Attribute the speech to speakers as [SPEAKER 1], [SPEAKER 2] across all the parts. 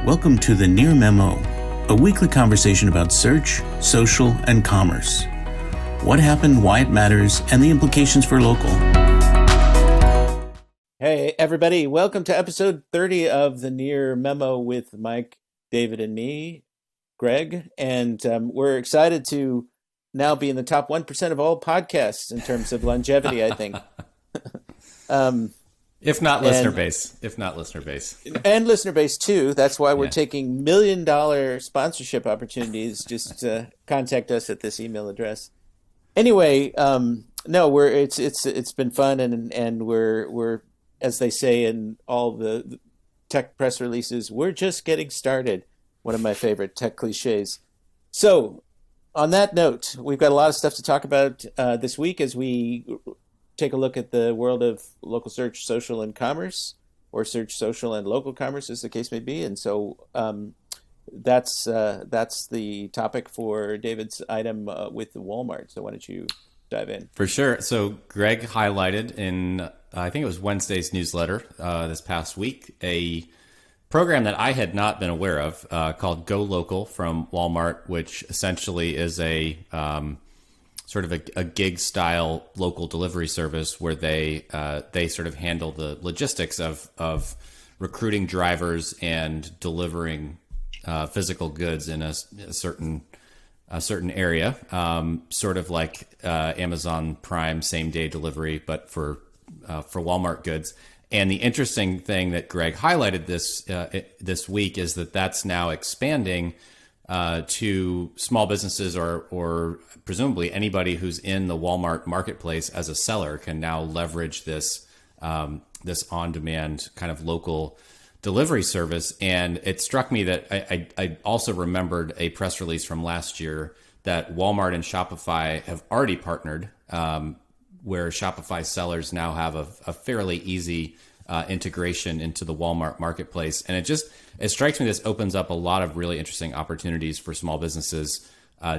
[SPEAKER 1] Welcome to the Near Memo, a weekly conversation about search, social, and commerce. What happened, why it matters, and the implications for local.
[SPEAKER 2] Hey, everybody. Welcome to episode 30 of the Near Memo with Mike, David, and me, Greg. And we're excited to now be in the top 1% of all podcasts in terms of longevity, I think.
[SPEAKER 3] If not listener base.
[SPEAKER 2] And listener base, too. That's why we're taking $1 million sponsorship opportunities. Just contact us at this email address. Anyway, no, it's been fun, and we're as they say in all the tech press releases, we're just getting started. One of my favorite tech cliches. So, on that note, we've got a lot of stuff to talk about this week as we take a look at the world of local search, social, and commerce, or search, social, and local commerce, as the case may be. And so that's the topic for David's item with Walmart. So why don't you dive in?
[SPEAKER 3] For sure. So Greg highlighted in, I think it was Wednesday's newsletter this past week, a program that I had not been aware of called GoLocal from Walmart, which essentially is a sort of a gig style local delivery service where they sort of handle the logistics of recruiting drivers and delivering physical goods in a certain area, sort of like Amazon Prime same day delivery, but for Walmart goods. And the interesting thing that Greg highlighted this week is that that's now expanding to small businesses or presumably anybody who's in the Walmart marketplace as a seller can now leverage this on-demand kind of local delivery service. And it struck me that I also remembered a press release from last year that Walmart and Shopify have already partnered, where Shopify sellers now have a fairly easy integration into the Walmart marketplace. And it strikes me this opens up a lot of really interesting opportunities for small businesses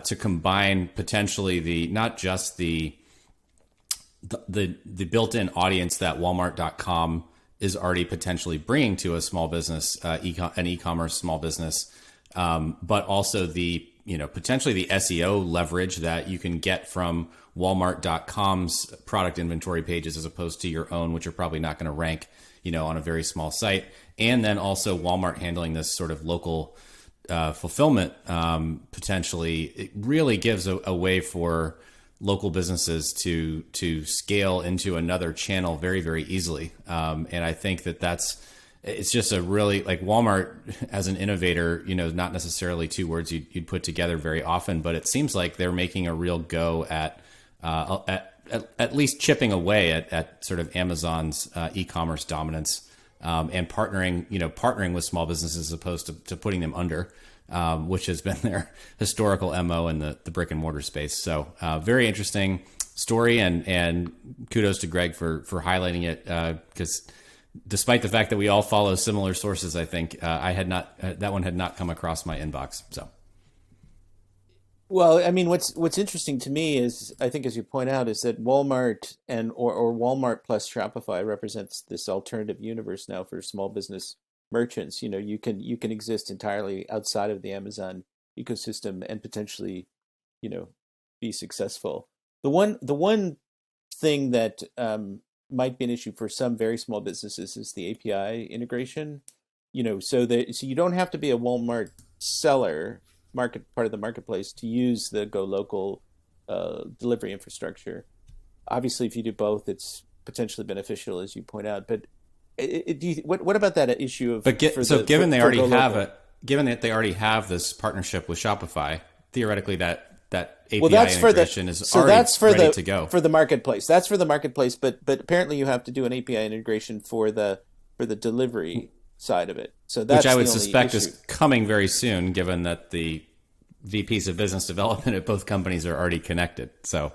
[SPEAKER 3] to combine potentially not just the built-in audience that Walmart.com is already potentially bringing to a small business, an e-commerce small business, but also potentially the SEO leverage that you can get from Walmart.com's product inventory pages as opposed to your own, which are probably not going to rank, on a very small site. And then also Walmart handling this sort of local fulfillment potentially. It really gives a way for local businesses to scale into another channel very, very easily. And I think it's just a really, like, Walmart as an innovator, not necessarily two words you'd put together very often, but it seems like they're making a real go at least chipping away at sort of Amazon's e-commerce dominance, and partnering with small businesses as opposed to putting them under, which has been their historical MO in the brick and mortar space. So very interesting story, and kudos to Greg for highlighting it, because despite the fact that we all follow similar sources, I think that one had not come across my inbox. So.
[SPEAKER 2] Well, I mean, what's interesting to me is, I think, as you point out, is that Walmart or Walmart plus Shopify represents this alternative universe now for small business merchants. You can exist entirely outside of the Amazon ecosystem and potentially, be successful. The one thing that might be an issue for some very small businesses is the API integration. So you don't have to be a Walmart seller, part of the marketplace, to use the GoLocal delivery infrastructure. Obviously, if you do both, it's potentially beneficial, as you point out. But what about that issue of?
[SPEAKER 3] Given that they already have this partnership with Shopify, theoretically that API integration is already ready to go
[SPEAKER 2] for the marketplace. That's for the marketplace, but apparently you have to do an API integration for the delivery side of it. So that's
[SPEAKER 3] which I would suspect is coming very soon, given that the VPs of business development at both companies are already connected. So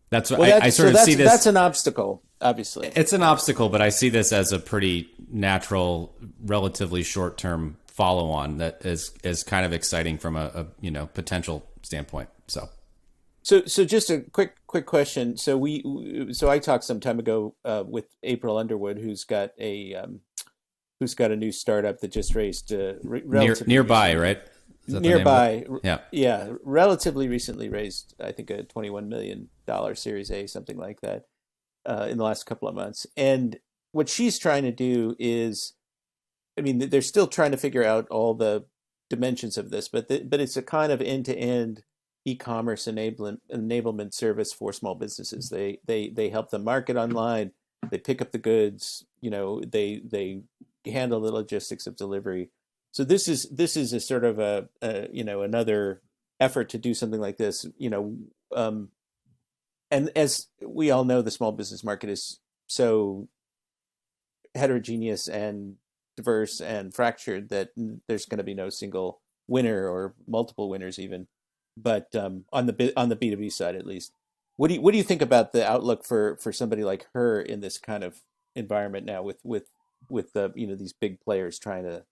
[SPEAKER 3] that's what I sort of see this.
[SPEAKER 2] That's an obstacle, obviously.
[SPEAKER 3] It's an obstacle, but I see this as a pretty natural, relatively short-term follow-on that is kind of exciting from a potential standpoint.
[SPEAKER 2] So just a quick question. So I talked some time ago with April Underwood, who's got a who's got a new startup that just raised
[SPEAKER 3] nearby, right?
[SPEAKER 2] Nearby,
[SPEAKER 3] yeah,
[SPEAKER 2] relatively recently raised, I think, a $21 million Series A, something like that, in the last couple of months. And what she's trying to do is, I mean, they're still trying to figure out all the dimensions of this, but it's a kind of end-to-end e-commerce enablement service for small businesses. They help them market online, they pick up the goods, they handle the logistics of delivery. So this is a sort of a another effort to do something like this, and as we all know, the small business market is so heterogeneous and diverse and fractured that there's going to be no single winner or multiple winners even. But on the B2B side, at least, what do you think about the outlook for somebody like her in this kind of environment now with these big players trying to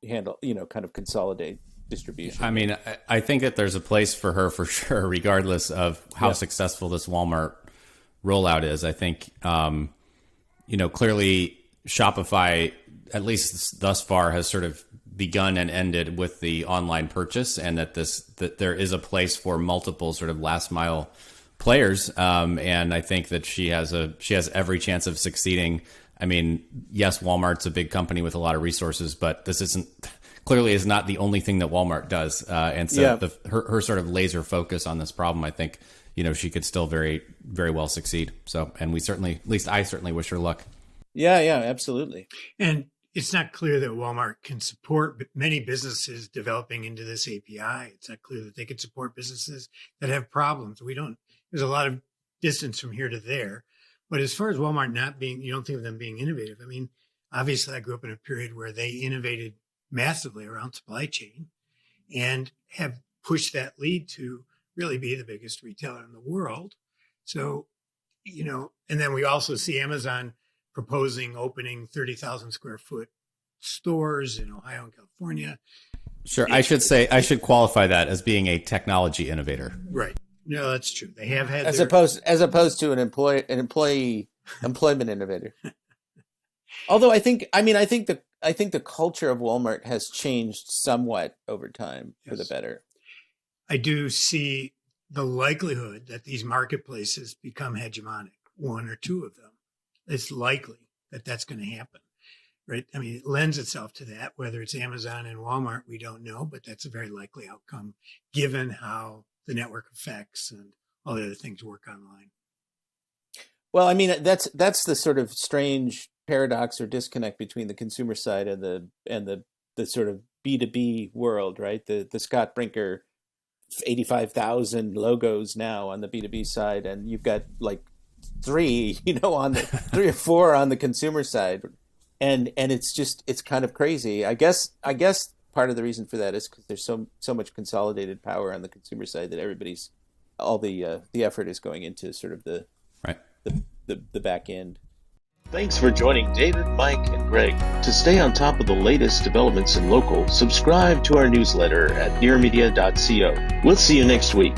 [SPEAKER 2] handle, kind of consolidate distribution?
[SPEAKER 3] I mean, I think that there's a place for her for sure, regardless of how successful this Walmart rollout is. I think, clearly Shopify, at least thus far, has sort of begun and ended with the online purchase, and that there is a place for multiple sort of last mile players. And I think that she has every chance of succeeding. I mean, yes, Walmart's a big company with a lot of resources, but this is not the only thing that Walmart does. And so her sort of laser focus on this problem, I think, she could still very, very well succeed. So, and I certainly wish her luck.
[SPEAKER 2] Yeah, absolutely.
[SPEAKER 4] And it's not clear that Walmart can support many businesses developing into this API. It's not clear that they can support businesses that have problems. There's a lot of distance from here to there. But as far as Walmart you don't think of them being innovative. I mean, obviously I grew up in a period where they innovated massively around supply chain and have pushed that lead to really be the biggest retailer in the world. So, and then we also see Amazon proposing opening 30,000 square foot stores in Ohio and California.
[SPEAKER 3] Sure. I should qualify that as being a technology innovator.
[SPEAKER 4] Right. No, that's true. They have had
[SPEAKER 2] as opposed to an employee employment innovator. Although I think the culture of Walmart has changed somewhat over time for the better.
[SPEAKER 4] I do see the likelihood that these marketplaces become hegemonic, one or two of them. It's likely that that's going to happen, right? I mean, it lends itself to that. Whether it's Amazon and Walmart, we don't know, but that's a very likely outcome given how the network effects and all the other things work online.
[SPEAKER 2] Well, I mean, that's the sort of strange paradox or disconnect between the consumer side and the sort of B2B world, right? The Scott Brinker 85,000 logos now on the B2B side, and you've got like three or four on the consumer side, and it's kind of crazy. I guess part of the reason for that is because there's so much consolidated power on the consumer side that all the effort is going into sort of the back end.
[SPEAKER 5] Thanks for joining David, Mike, and Greg. To stay on top of the latest developments in local, subscribe to our newsletter at nearmedia.co. We'll see you next week.